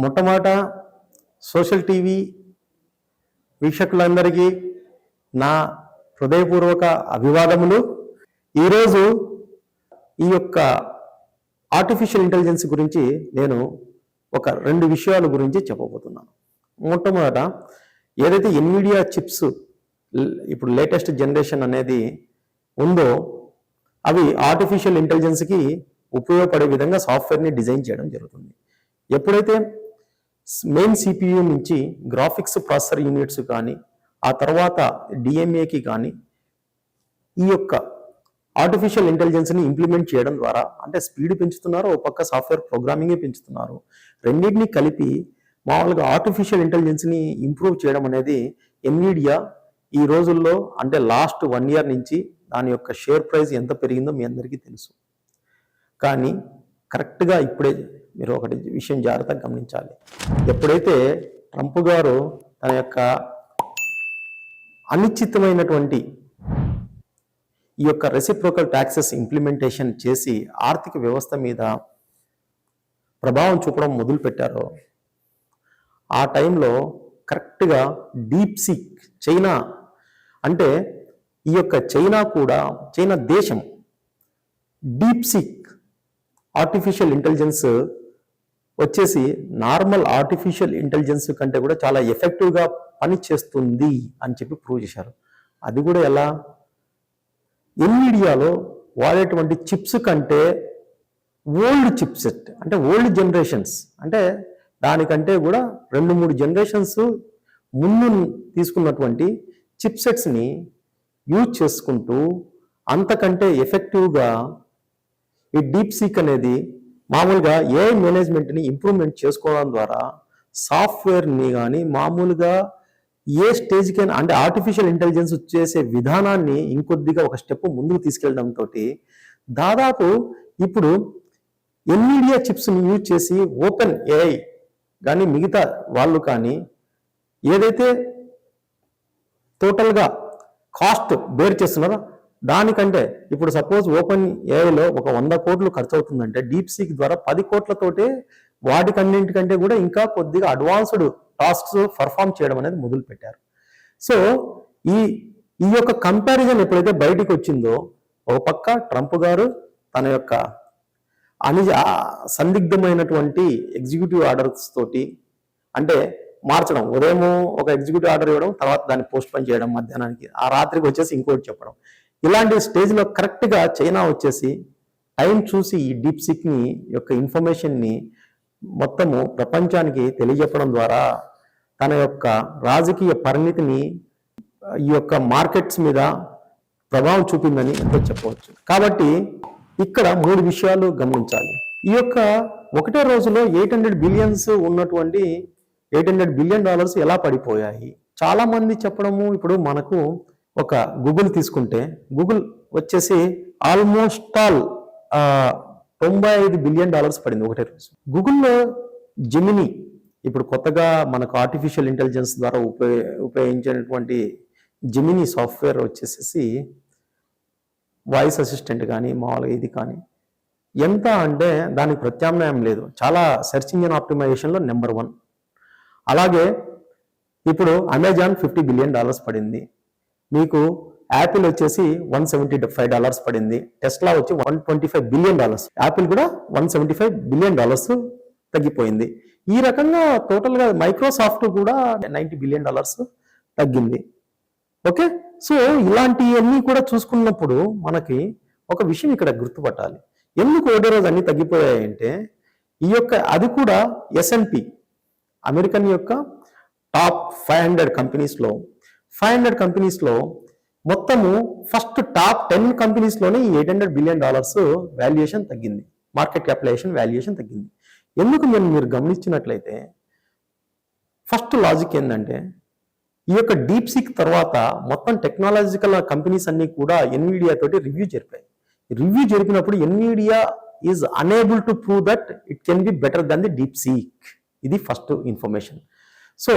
మొట్టమొదట social TV వీక్షకులందరికీ నా హృదయపూర్వక అభివాదములు. ఈరోజు ఈ యొక్క ఆర్టిఫిషియల్ ఇంటెలిజెన్స్ గురించి నేను ఒక 2 విషయాల గురించి చెప్పబోతున్నాను. మొట్టమొదట ఏదైతే ఎన్విడియా చిప్స్ ఇప్పుడు లేటెస్ట్ జనరేషన్ అనేది ఉందో అవి ఆర్టిఫిషియల్ ఇంటెలిజెన్స్కి ఉపయోగపడే విధంగా సాఫ్ట్వేర్ని డిజైన్ చేయడం జరుగుతుంది. ఎప్పుడైతే మెయిన్ సిపియు నుంచి గ్రాఫిక్స్ ప్రాసెసర్ యూనిట్స్ కానీ ఆ తర్వాత డిఎంఏకి కానీ ఈ యొక్క ఆర్టిఫిషియల్ ఇంటెలిజెన్స్ని ఇంప్లిమెంట్ చేయడం ద్వారా అంటే స్పీడ్ పెంచుతున్నారు, ఒక పక్క సాఫ్ట్వేర్ ప్రోగ్రామింగే పెంచుతున్నారు. రెండింటిని కలిపి మామూలుగా ఆర్టిఫిషియల్ ఇంటెలిజెన్స్ని ఇంప్రూవ్ చేయడం అనేది ఎన్విడియా ఈ రోజుల్లో అంటే లాస్ట్ 1 year నుంచి దాని యొక్క షేర్ ప్రైస్ ఎంత పెరిగిందో మీ అందరికీ తెలుసు. కానీ కరెక్ట్గా ఇప్పుడే మీరు ఒకటి విషయం జాగ్రత్తగా గమనించాలి. ఎప్పుడైతే ట్రంప్ గారు తన యొక్క అనిశ్చితమైనటువంటి ఈ యొక్క రెసిప్రోకల్ ట్యాక్సెస్ ఇంప్లిమెంటేషన్ చేసి ఆర్థిక వ్యవస్థ మీద ప్రభావం చూపడం మొదలుపెట్టారో ఆ టైంలో కరెక్ట్గా డీప్సీక్ చైనా అంటే ఈ యొక్క చైనా దేశం డీప్సీక్ ఆర్టిఫిషియల్ ఇంటెలిజెన్స్ వచ్చేసి నార్మల్ ఆర్టిఫిషియల్ ఇంటెలిజెన్స్ కంటే కూడా చాలా ఎఫెక్టివ్గా పనిచేస్తుంది అని చెప్పి ప్రూవ్ చేశారు. అది కూడా ఎలా? ఎన్విడియాలో వాడేటువంటి చిప్స్ కంటే ఓల్డ్ చిప్ సెట్ అంటే ఓల్డ్ జనరేషన్స్ అంటే దానికంటే కూడా 2-3 జనరేషన్స్ ముందు తీసుకున్నటువంటి చిప్ సెట్స్ని యూజ్ చేసుకుంటూ అంతకంటే ఎఫెక్టివ్గా ఈ డీప్ సీక్ అనేది మామూలుగా ఏఐ మేనేజ్మెంట్ని ఇంప్రూవ్మెంట్ చేసుకోవడం ద్వారా సాఫ్ట్వేర్ని కానీ మామూలుగా ఏ స్టేజ్కైనా అంటే ఆర్టిఫిషియల్ ఇంటెలిజెన్స్ చేసే విధానాన్ని ఇంకొద్దిగా ఒక స్టెప్ ముందుకు తీసుకెళ్ళడంతో దాదాపు ఇప్పుడు ఎన్విడియా చిప్స్ని యూజ్ చేసి ఓపెన్ ఏఐ కానీ మిగతా వాళ్ళు కానీ ఏదైతే టోటల్గా కాస్ట్ బేర్ చేస్తున్నారో దానికంటే ఇప్పుడు సపోజ్ ఓపెన్ ఏఐలో ఒక 100 కోట్లు ఖర్చు అవుతుందంటే డీప్ సీక్ ద్వారా 10 కోట్లతోటే వాటికన్నింటికంటే కూడా ఇంకా కొద్దిగా అడ్వాన్స్డ్ టాస్క్స్ పర్ఫామ్ చేయడం అనేది మొదలు పెట్టారు. సో ఈ యొక్క కంపారిజన్ ఎప్పుడైతే బయటికి వచ్చిందో ఒక పక్క ట్రంప్ గారు తన యొక్క సందిగ్ధమైనటువంటి ఎగ్జిక్యూటివ్ ఆర్డర్స్ తోటి అంటే మార్చడం, ఉదయం ఒక ఎగ్జిక్యూటివ్ ఆర్డర్ ఇవ్వడం, తర్వాత దాన్ని పోస్ట్ పోన్ చేయడం, మధ్యాహ్నానికి ఆ రాత్రికి వచ్చేసి ఇంకోటి చెప్పడం, ఇలాంటి స్టేజ్లో కరెక్ట్గా చైనా వచ్చేసి టైం చూసి ఈ డీప్ సీక్ని యొక్క ఇన్ఫర్మేషన్ని మొత్తము ప్రపంచానికి తెలియజెప్పడం ద్వారా తన యొక్క రాజకీయ పరిణితిని ఈ యొక్క మార్కెట్స్ మీద ప్రభావం చూపిందని ఎంతో చెప్పవచ్చు. కాబట్టి ఇక్కడ 3 విషయాలు గమనించాలి. ఈ యొక్క ఒకటే రోజులో $800 billion ఉన్నటువంటి $800 billion ఎలా పడిపోయాయి? చాలా మంది చెప్పడము, ఇప్పుడు మనకు ఒక గూగుల్ తీసుకుంటే గూగుల్ వచ్చేసి ఆల్మోస్ట్ ఆల్ $95 billion పడింది ఒకటే రోజు. గూగుల్లో జెమినీ ఇప్పుడు కొత్తగా మనకు ఆర్టిఫిషియల్ ఇంటెలిజెన్స్ ద్వారా ఉపయోగించినటువంటి జెమినీ సాఫ్ట్వేర్ వచ్చేసేసి వాయిస్ అసిస్టెంట్ కానీ మామూలుగా ఇది కానీ ఎంత అంటే దానికి ప్రత్యామ్నాయం లేదు. చాలా సెర్చ్ ఇంజిన్ ఆప్టిమైజేషన్లో నెంబర్ 1. అలాగే ఇప్పుడు అమెజాన్ $50 billion పడింది. మీకు యాపిల్ వచ్చేసి $175 పడింది. టెస్లా వచ్చి $125 billion. యాపిల్ కూడా $175 billion తగ్గిపోయింది. ఈ రకంగా టోటల్గా మైక్రోసాఫ్ట్ కూడా $90 billion తగ్గింది. ఓకే, సో ఇలాంటివన్నీ కూడా చూసుకున్నప్పుడు మనకి ఒక విషయం ఇక్కడ గుర్తుపట్టాలి. ఎందుకు ఒకటే రోజు అన్ని తగ్గిపోయాయంటే ఈ యొక్క అది కూడా S&P అమెరికన్ యొక్క టాప్ 500 కంపెనీస్లో మొత్తము ఫస్ట్ టాప్ 10 కంపెనీస్లోనే ఈ $800 billion వాల్యుయేషన్ తగ్గింది, మార్కెట్ క్యాపిటలైజేషన్ వాల్యుయేషన్ తగ్గింది. ఎందుకు మీరు గమనించినట్లయితే ఫస్ట్ లాజిక్ ఏంటంటే ఈ యొక్క డీప్ సీక్ తర్వాత మొత్తం టెక్నాలజికల్ కంపెనీస్ అన్ని కూడా ఎన్విడియా తోటి రివ్యూ జరిపినప్పుడు Nvidia is unable to prove that it can be better than the DeepSeek. ఇది ఫస్ట్ ఇన్ఫర్మేషన్. సో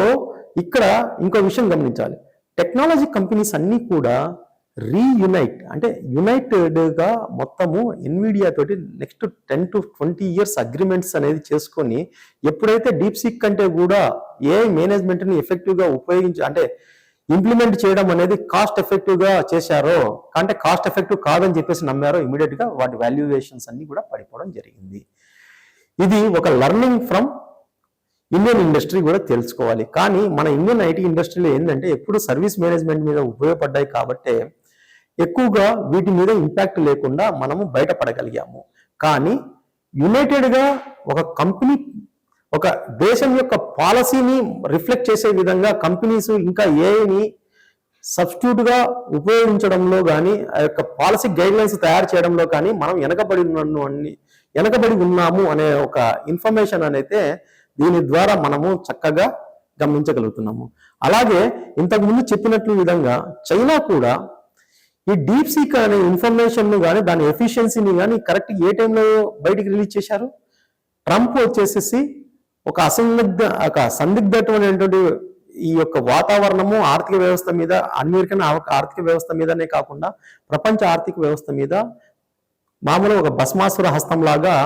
ఇక్కడ ఇంకో విషయం గమనించాలి. టెక్నాలజీ కంపెనీస్ అన్నీ కూడా రీయునైట్ అంటే యునైటెడ్గా మొత్తము ఎన్విడియా తోటి నెక్స్ట్ 10 to 20 years అగ్రిమెంట్స్ అనేది చేసుకొని ఎప్పుడైతే డీప్ సీక్ కంటే కూడా ఏఐ మేనేజ్మెంట్ని ఎఫెక్టివ్గా అంటే ఇంప్లిమెంట్ చేయడం అనేది కాస్ట్ ఎఫెక్టివ్గా చేశారో, అంటే కాస్ట్ ఎఫెక్టివ్ కాదని చెప్పేసి నమ్మారో, ఇమీడియట్గా వాటి వాల్యుయేషన్స్ అన్ని కూడా పడిపోవడం జరిగింది. ఇది ఒక లర్నింగ్ ఫ్రమ్ ఇండియన్ ఇండస్ట్రీ కూడా తెలుసుకోవాలి. కానీ మన ఇండియన్ ఐటీ ఇండస్ట్రీలో ఏంటంటే ఎప్పుడు సర్వీస్ మేనేజ్మెంట్ మీద ఉపయోగపడ్డాయి కాబట్టే ఎక్కువగా వీటి మీద ఇంపాక్ట్ లేకుండా మనము బయటపడగలిగాము. కానీ యునైటెడ్గా ఒక కంపెనీ, ఒక దేశం యొక్క పాలసీని రిఫ్లెక్ట్ చేసే విధంగా కంపెనీస్ ఇంకా ఏఐని సబ్స్టిట్యూట్గా ఉపయోగించడంలో కానీ, ఆ యొక్క పాలసీ గైడ్లైన్స్ తయారు చేయడంలో కానీ మనం వెనకబడి ఉన్నాము అనే ఒక ఇన్ఫర్మేషన్ అనేది దీని ద్వారా మనము చక్కగా గమనించగలుగుతున్నాము. అలాగే ఇంతకుముందు చెప్పినట్లు విధంగా చైనా కూడా ఈ డీప్ సీక్ అనే ఇన్ఫర్మేషన్ కానీ దాని ఎఫిషియన్సీని కానీ కరెక్ట్ ఏ టైంలో బయటికి రిలీజ్ చేశారు. ట్రంప్ వచ్చేసేసి ఒక సందిగ్ధమైనటువంటి ఈ యొక్క వాతావరణము ఆర్థిక వ్యవస్థ మీద, అమెరికన్ ఆర్థిక వ్యవస్థ మీదనే కాకుండా ప్రపంచ ఆర్థిక వ్యవస్థ మీద మామూలు ఒక భస్మాసుర హస్తంలాగా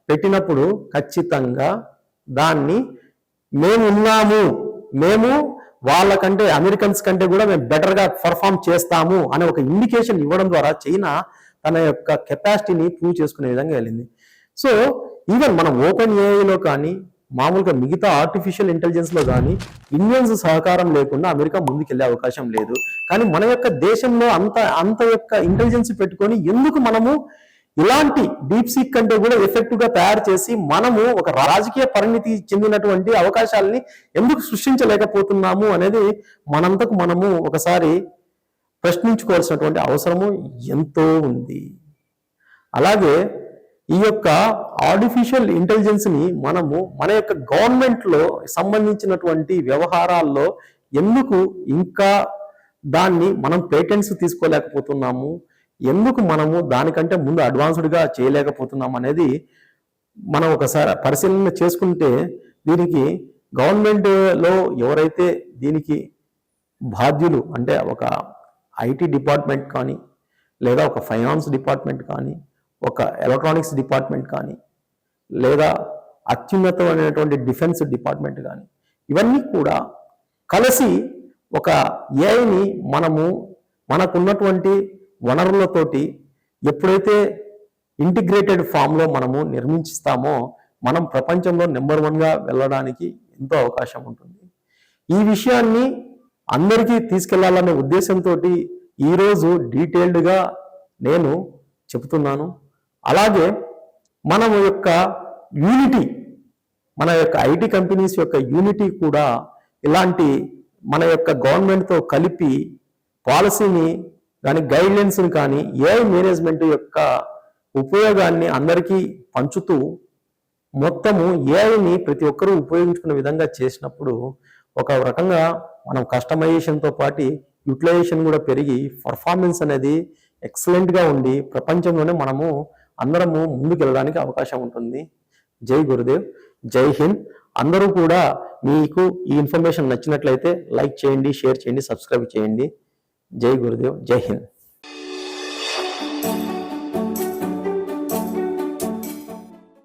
పెట్టినప్పుడు ఖచ్చితంగా దాన్ని మేము వాళ్ళకంటే అమెరికన్స్ కంటే కూడా మేము బెటర్గా పర్ఫామ్ చేస్తాము అనే ఒక ఇండికేషన్ ఇవ్వడం ద్వారా చైనా తన యొక్క కెపాసిటీని ప్రూవ్ చేసుకునే విధంగా వెళ్ళింది. సో ఈవెన్ మనం ఓపెన్ ఏఐలో కానీ మామూలుగా మిగతా ఆర్టిఫిషియల్ ఇంటెలిజెన్స్లో కానీ ఇండియన్స్ సహకారం లేకుండా అమెరికా ముందుకెళ్లే అవకాశం లేదు. కానీ మన యొక్క దేశంలో అంత యొక్క ఇంటెలిజెన్స్ పెట్టుకొని ఎందుకు మనము ఇలాంటి డీప్ సీక్ కంటే కూడా ఎఫెక్టివ్గా తయారు చేసి మనము ఒక రాజకీయ పరిణితి చెందినటువంటి అవకాశాలని ఎందుకు సృష్టించలేకపోతున్నాము అనేది మనంతకు మనము ఒకసారి ప్రశ్నించుకోవాల్సినటువంటి అవసరము ఎంతో ఉంది. అలాగే ఈ యొక్క ఆర్టిఫిషియల్ ఇంటెలిజెన్స్ని మనము మన యొక్క గవర్నమెంట్లో సంబంధించినటువంటి వ్యవహారాల్లో ఎందుకు ఇంకా దాన్ని మనం పేటెంట్స్ తీసుకోలేకపోతున్నాము, ఎందుకు మనము దానికంటే ముందు అడ్వాన్స్డ్గా చేయలేకపోతున్నాం అనేది మనం ఒకసారి పరిశీలన చేసుకుంటే దీనికి గవర్నమెంట్లో ఎవరైతే దీనికి బాధ్యులు అంటే ఒక ఐటీ డిపార్ట్మెంట్ కానీ, లేదా ఒక ఫైనాన్స్ డిపార్ట్మెంట్ కానీ, ఒక ఎలక్ట్రానిక్స్ డిపార్ట్మెంట్ కానీ, లేదా అత్యున్నతమైనటువంటి డిఫెన్స్ డిపార్ట్మెంట్ కానీ, ఇవన్నీ కూడా కలిసి ఒక ఏఐని మనకున్నటువంటి వనరులతోటి ఎప్పుడైతే ఇంటిగ్రేటెడ్ ఫామ్లో మనము నిర్మించుతామో మనం ప్రపంచంలో నెంబర్ 1గా వెళ్ళడానికి ఎంతో అవకాశం ఉంటుంది. ఈ విషయాన్ని అందరికీ తీసుకెళ్లాలనే ఉద్దేశంతో ఈరోజు డీటెయిల్డ్గా నేను చెబుతున్నాను. అలాగే మన యొక్క ఐటీ కంపెనీస్ యొక్క యూనిటీ కూడా ఇలాంటి మన యొక్క గవర్నమెంట్తో కలిపి పాలసీని కానీ గైడ్లైన్స్ని కానీ ఏఐ మేనేజ్మెంట్ యొక్క ఉపయోగాన్ని అందరికీ పంచుతూ మొత్తము ఏఐని ప్రతి ఒక్కరూ ఉపయోగించుకునే విధంగా చేసినప్పుడు ఒక రకంగా మనం కస్టమైజేషన్తో పాటు యూటిలైజేషన్ కూడా పెరిగి పర్ఫార్మెన్స్ అనేది ఎక్సలెంట్గా ఉండి ప్రపంచంలోనే మనము అందరము ముందుకు వెళ్ళడానికి అవకాశం ఉంటుంది. జై గురుదేవ్, జై హింద్. అందరూ కూడా మీకు ఈ ఇన్ఫర్మేషన్ నచ్చినట్లయితే లైక్ చేయండి, షేర్ చేయండి, సబ్స్క్రైబ్ చేయండి. జై గురుదేవ్, జై హింద్.